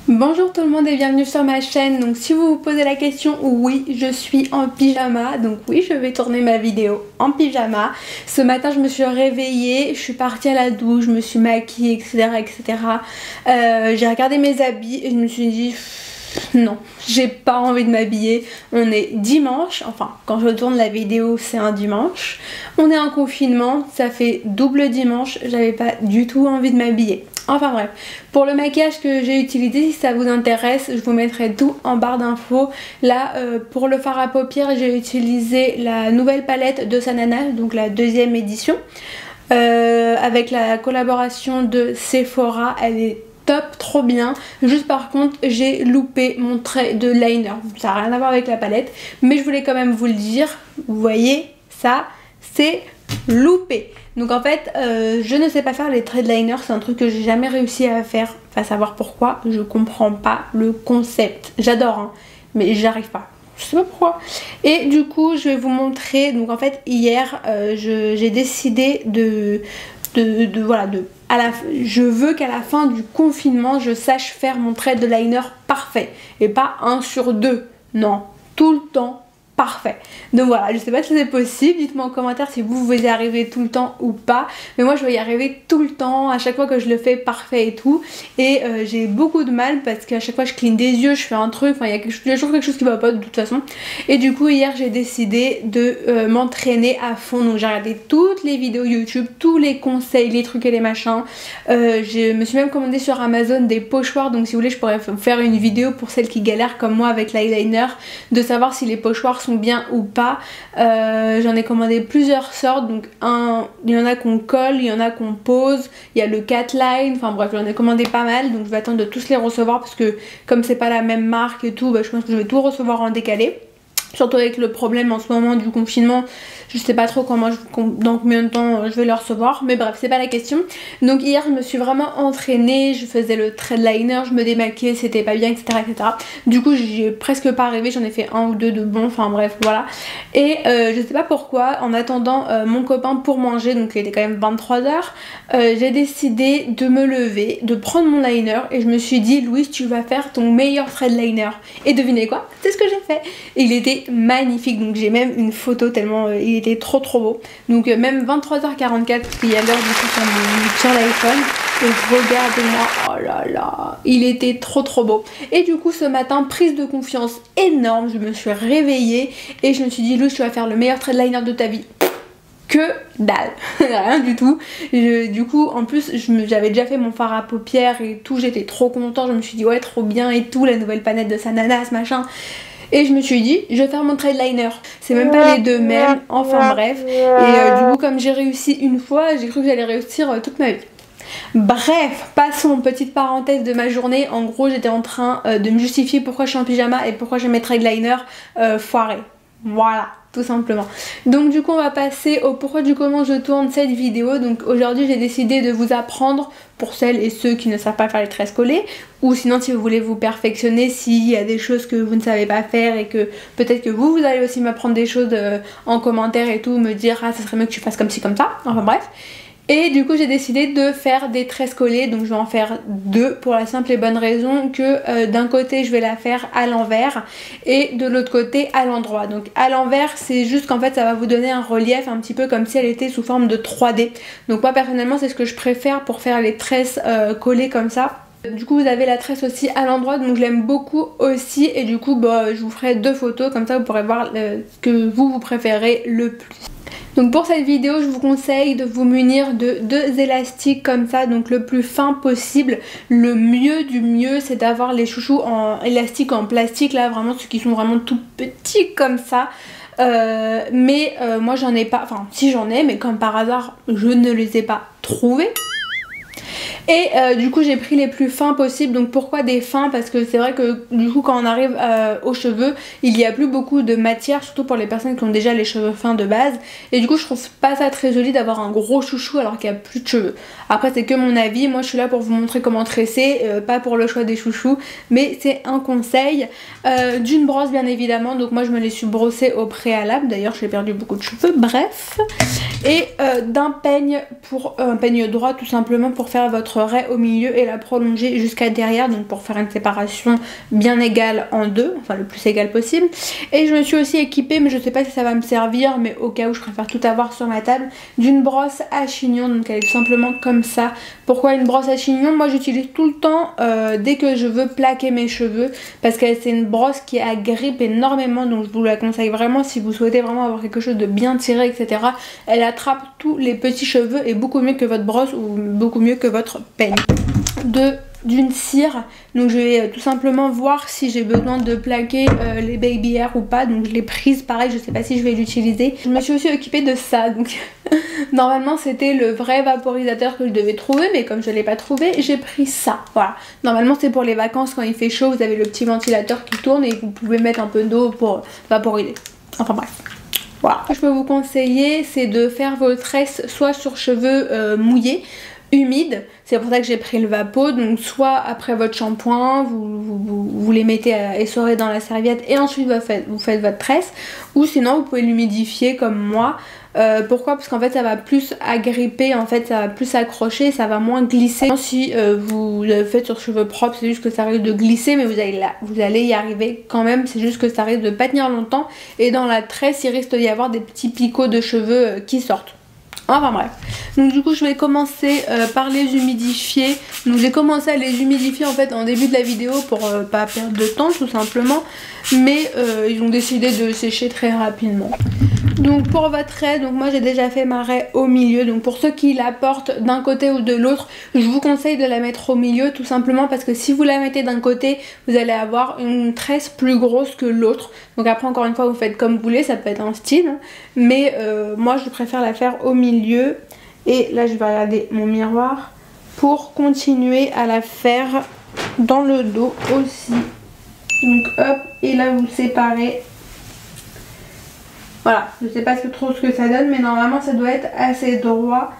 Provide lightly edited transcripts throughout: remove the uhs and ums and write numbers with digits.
Bonjour tout le monde et bienvenue sur ma chaîne. Donc si vous vous posez la question, oui, je suis en pyjama. Donc oui, je vais tourner ma vidéo en pyjama. Ce matin je me suis réveillée, je suis partie à la douche, je me suis maquillée, etc. J'ai regardé mes habits et je me suis dit non, j'ai pas envie de m'habiller. On est dimanche, enfin quand je tourne la vidéo c'est un dimanche. On est en confinement, ça fait double dimanche, j'avais pas du tout envie de m'habiller. Enfin bref, pour le maquillage que j'ai utilisé, si ça vous intéresse, je vous mettrai tout en barre d'infos. Là, pour le fard à paupières, j'ai utilisé la nouvelle palette de Sanana, donc la deuxième édition, avec la collaboration de Sephora. Elle est top, trop bien. Juste par contre, j'ai loupé mon trait de liner. Ça n'a rien à voir avec la palette, mais je voulais quand même vous le dire. Vous voyez, ça, c'est loupé. Donc en fait je ne sais pas faire les traits de liner, c'est un truc que j'ai jamais réussi à faire, à savoir pourquoi, je comprends pas le concept. J'adore hein, mais j'arrive pas, je sais pas pourquoi. Et du coup je vais vous montrer, donc en fait hier j'ai décidé je veux qu'à la fin du confinement je sache faire mon trait de liner parfait et pas 1 sur 2, non, tout le temps parfait. Donc voilà, je sais pas si c'est possible, dites-moi en commentaire si vous y arrivez tout le temps ou pas, mais moi je vais y arriver tout le temps, à chaque fois que je le fais parfait et tout, et j'ai beaucoup de mal parce qu'à chaque fois je cligne des yeux, je fais un truc, enfin il y a toujours quelque chose qui va pas de toute façon, et du coup hier j'ai décidé de m'entraîner à fond. Donc j'ai regardé toutes les vidéos YouTube, tous les conseils, les trucs et les machins, je me suis même commandé sur Amazon des pochoirs, donc si vous voulez je pourrais faire une vidéo pour celles qui galèrent comme moi avec l'eyeliner, de savoir si les pochoirs sont bien ou pas. J'en ai commandé plusieurs sortes, donc il y en a qu'on colle, il y en a qu'on pose, il y a le cat line, enfin bref j'en ai commandé pas mal, donc je vais attendre de tous les recevoir parce que comme c'est pas la même marque et tout, je pense que je vais tout recevoir en décalé. Surtout avec le problème en ce moment du confinement, je sais pas trop dans combien de temps je vais le recevoir, mais bref c'est pas la question. Donc hier je me suis vraiment entraînée, je faisais le trait de liner, je me démaquillais, c'était pas bien, etc. Du coup j'ai presque pas arrivé, j'en ai fait un ou deux de bons, enfin bref voilà. Et je sais pas pourquoi, en attendant mon copain pour manger, donc il était quand même 23h, j'ai décidé de me lever, de prendre mon liner et je me suis dit Louise tu vas faire ton meilleur trait de liner. Et devinez quoi, c'est ce que j'ai fait. Et il était magnifique, donc j'ai même une photo tellement il était trop beau. Donc même 23h44 parce qu'il y a l'heure du coup sur l'iPhone, et regardez-moi, oh là là, il était trop beau. Et du coup ce matin, prise de confiance énorme, je me suis réveillée et je me suis dit Louis tu vas faire le meilleur trait de liner de ta vie. Que dalle, rien du tout. Du coup en plus j'avais déjà fait mon fard à paupières et tout, j'étais trop contente, je me suis dit ouais trop bien et tout, la nouvelle palette de Sanana machin. Et je me suis dit, je vais faire mon trait de liner. C'est même pas les deux mêmes, enfin bref. Et du coup, comme j'ai réussi une fois, j'ai cru que j'allais réussir toute ma vie. Bref, passons, petite parenthèse de ma journée. En gros, j'étais en train de me justifier pourquoi je suis en pyjama et pourquoi j'ai mes traits de liner foirés. Voilà, tout simplement. Donc du coup on va passer au pourquoi du comment je tourne cette vidéo. Donc aujourd'hui j'ai décidé de vous apprendre, pour celles et ceux qui ne savent pas faire les tresses collées, ou sinon si vous voulez vous perfectionner, s'il y a des choses que vous ne savez pas faire et que peut-être que vous allez aussi m'apprendre des choses en commentaire et tout, me dire ah ça serait mieux que tu fasses comme ci comme ça, enfin bref. Et du coup j'ai décidé de faire des tresses collées, donc je vais en faire deux pour la simple et bonne raison que d'un côté je vais la faire à l'envers et de l'autre côté à l'endroit. Donc à l'envers c'est juste qu'en fait ça va vous donner un relief un petit peu comme si elle était sous forme de 3D. Donc moi personnellement c'est ce que je préfère pour faire les tresses collées comme ça. Du coup vous avez la tresse aussi à l'endroit, donc je l'aime beaucoup aussi et du coup je vous ferai deux photos comme ça vous pourrez voir ce que vous préférez le plus. Donc pour cette vidéo je vous conseille de vous munir de deux élastiques comme ça, donc le plus fin possible. Le mieux du mieux c'est d'avoir les chouchous en élastique en plastique, là vraiment ceux qui sont vraiment tout petits comme ça. Moi j'en ai pas, enfin si j'en ai, mais comme par hasard je ne les ai pas trouvés. Et du coup j'ai pris les plus fins possibles. Donc pourquoi des fins? Parce que c'est vrai que du coup quand on arrive aux cheveux il y a plus beaucoup de matière, surtout pour les personnes qui ont déjà les cheveux fins de base. Et du coup je trouve pas ça très joli d'avoir un gros chouchou alors qu'il n'y a plus de cheveux. Après c'est que mon avis, moi je suis là pour vous montrer comment tresser, pas pour le choix des chouchous, mais c'est un conseil. D'une brosse bien évidemment, donc moi je me les suis brossés au préalable, d'ailleurs j'ai perdu beaucoup de cheveux, bref. Et d'un peigne, pour un peigne droit tout simplement pour faire votre votre raie au milieu et la prolonger jusqu'à derrière, donc pour faire une séparation bien égale en deux, enfin le plus égal possible. Et je me suis aussi équipée, mais je sais pas si ça va me servir, mais au cas où je préfère tout avoir sur ma table, d'une brosse à chignon, donc elle est tout simplement comme ça. Pourquoi une brosse à chignon? Moi j'utilise tout le temps dès que je veux plaquer mes cheveux, parce que c'est une brosse qui agrippe énormément, donc je vous la conseille vraiment si vous souhaitez vraiment avoir quelque chose de bien tiré, etc. Elle attrape tous les petits cheveux et beaucoup mieux que votre brosse ou beaucoup mieux que votre peigne. D'une cire, donc je vais tout simplement voir si j'ai besoin de plaquer les baby hair ou pas, donc je l'ai prise, pareil, je sais pas si je vais l'utiliser. Je me suis aussi occupée de ça, donc normalement c'était le vrai vaporisateur que je devais trouver, mais comme je l'ai pas trouvé, j'ai pris ça, voilà. Normalement c'est pour les vacances, quand il fait chaud, vous avez le petit ventilateur qui tourne et vous pouvez mettre un peu d'eau pour vaporiser, enfin bref. Voilà. Ce que je peux vous conseiller, c'est de faire vos tresses soit sur cheveux mouillés, humides, c'est pour ça que j'ai pris le Vapo, donc soit après votre shampoing, vous les mettez à essorer dans la serviette et ensuite vous faites votre tresse, ou sinon vous pouvez l'humidifier comme moi. Pourquoi? Parce qu'en fait ça va plus agripper, en fait ça va plus s'accrocher, ça va moins glisser. Si vous le faites sur cheveux propres, c'est juste que ça risque de glisser, mais vous allez y arriver quand même, c'est juste que ça risque de pas tenir longtemps, et dans la tresse il risque d'y avoir des petits picots de cheveux qui sortent. Enfin bref, donc du coup je vais commencer par les humidifier. Donc j'ai commencé à les humidifier en fait en début de la vidéo pour pas perdre de temps tout simplement, mais ils ont décidé de sécher très rapidement. Donc pour votre raie, donc moi j'ai déjà fait ma raie au milieu, donc pour ceux qui la portent d'un côté ou de l'autre, je vous conseille de la mettre au milieu tout simplement parce que si vous la mettez d'un côté, vous allez avoir une tresse plus grosse que l'autre. Donc après encore une fois vous faites comme vous voulez, ça peut être un style, mais moi je préfère la faire au milieu. Et là je vais regarder mon miroir pour continuer à la faire dans le dos aussi. Donc hop, et là vous séparez. Voilà, je sais pas trop ce que ça donne, mais normalement ça doit être assez droit.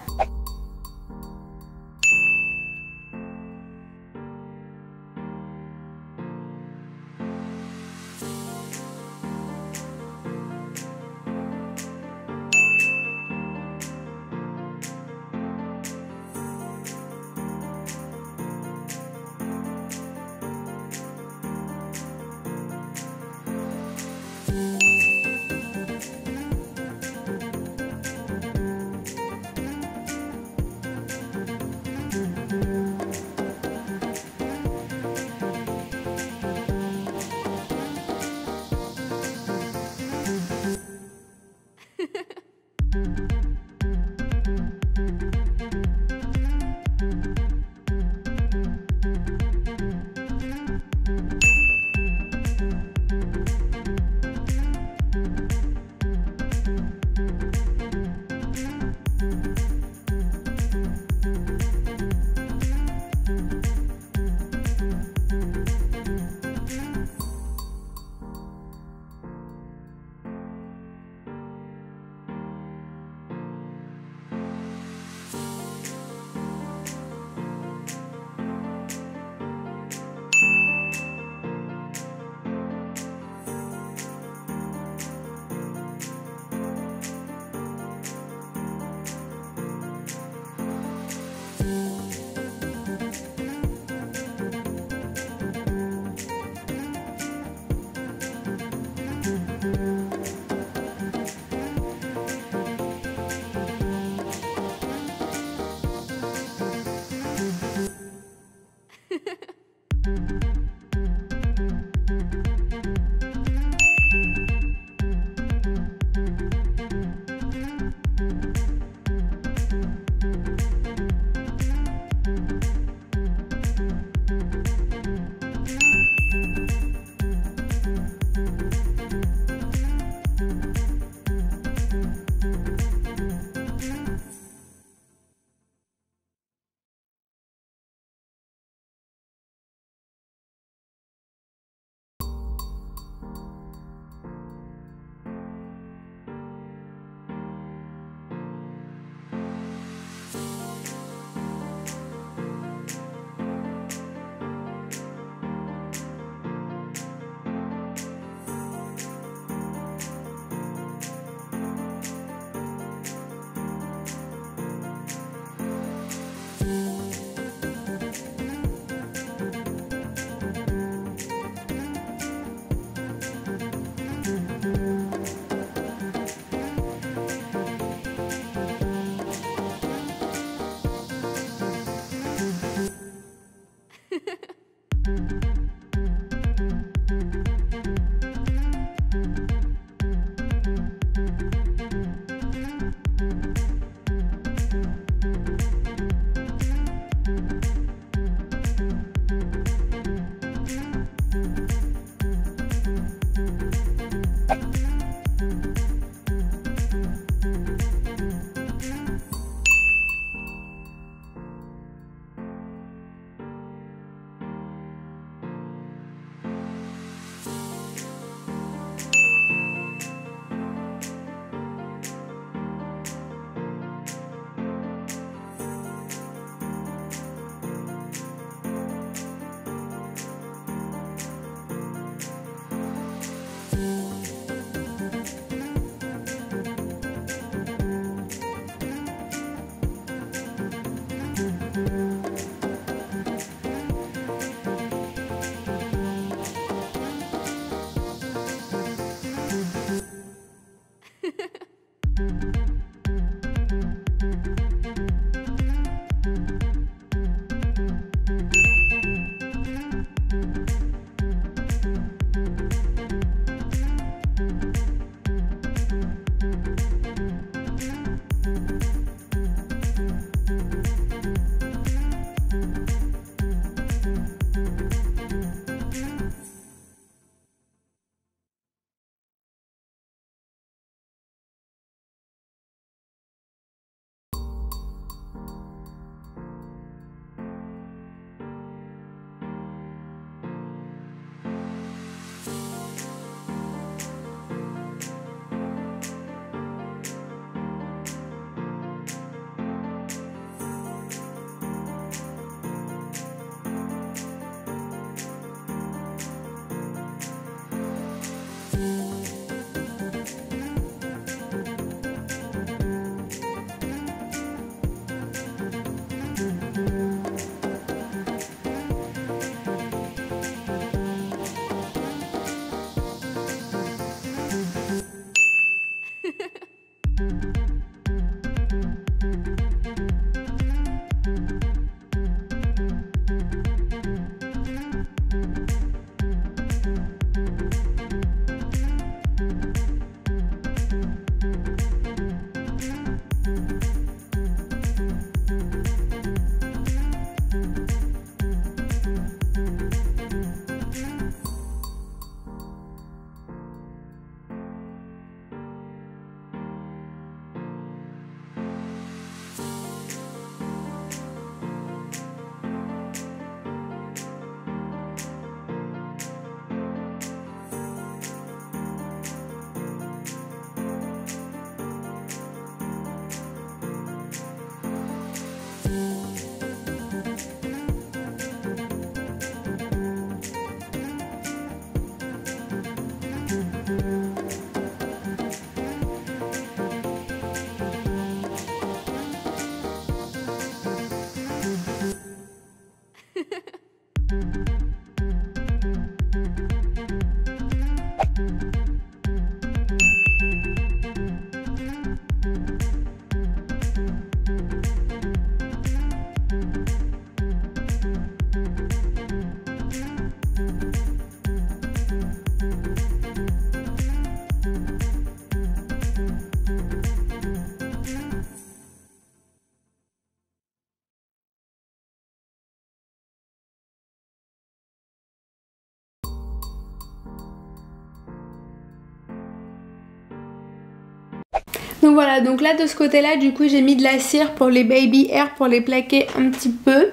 Donc voilà, donc là de ce côté là du coup j'ai mis de la cire pour les baby hair pour les plaquer un petit peu.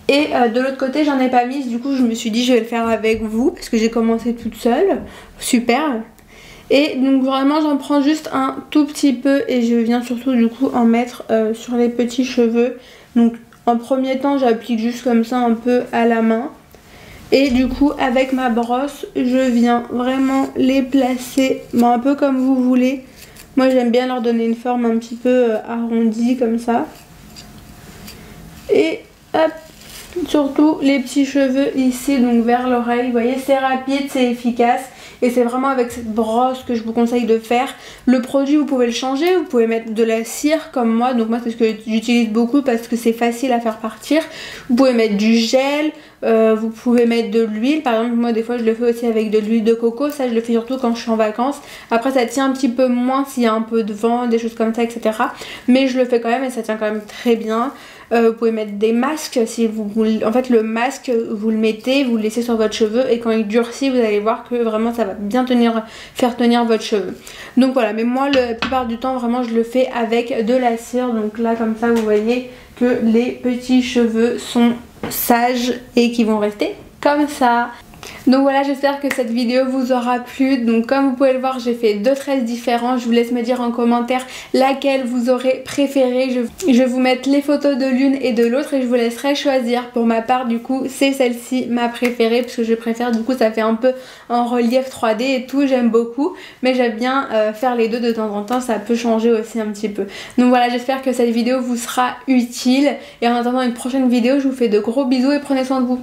Et de l'autre côté j'en ai pas mis, du coup je me suis dit je vais le faire avec vous parce que j'ai commencé toute seule. Super. Et donc vraiment j'en prends juste un tout petit peu et je viens surtout du coup en mettre sur les petits cheveux. Donc en premier temps j'applique juste comme ça un peu à la main. Et du coup avec ma brosse je viens vraiment les placer un peu comme vous voulez. Moi j'aime bien leur donner une forme un petit peu arrondie comme ça. Et hop, surtout les petits cheveux ici, donc vers l'oreille. Vous voyez, c'est rapide, c'est efficace. Et c'est vraiment avec cette brosse que je vous conseille de faire. Le produit, vous pouvez le changer, vous pouvez mettre de la cire comme moi. Donc moi c'est ce que j'utilise beaucoup parce que c'est facile à faire partir. Vous pouvez mettre du gel, Vous pouvez mettre de l'huile, par exemple moi des fois je le fais aussi avec de l'huile de coco, ça je le fais surtout quand je suis en vacances. Après ça tient un petit peu moins s'il y a un peu de vent, des choses comme ça, etc. Mais je le fais quand même et ça tient quand même très bien. Vous pouvez mettre des masques, si vous en fait le masque vous le mettez, vous le laissez sur votre cheveu et quand il durcit vous allez voir que vraiment ça va bien faire tenir votre cheveu. Donc voilà, mais moi la plupart du temps vraiment je le fais avec de la cire, donc là comme ça vous voyez que les petits cheveux sont sages et qui vont rester comme ça. Donc voilà, j'espère que cette vidéo vous aura plu. Donc comme vous pouvez le voir, j'ai fait 2 tresses différents. Je vous laisse me dire en commentaire laquelle vous aurez préféré. Je vais vous mettre les photos de l'une et de l'autre et je vous laisserai choisir. Pour ma part du coup c'est celle-ci ma préférée parce que je préfère, du coup ça fait un peu en relief 3D et tout, j'aime beaucoup. Mais j'aime bien faire les deux de temps en temps, ça peut changer aussi un petit peu. Donc voilà, j'espère que cette vidéo vous sera utile. Et en attendant une prochaine vidéo, je vous fais de gros bisous et prenez soin de vous.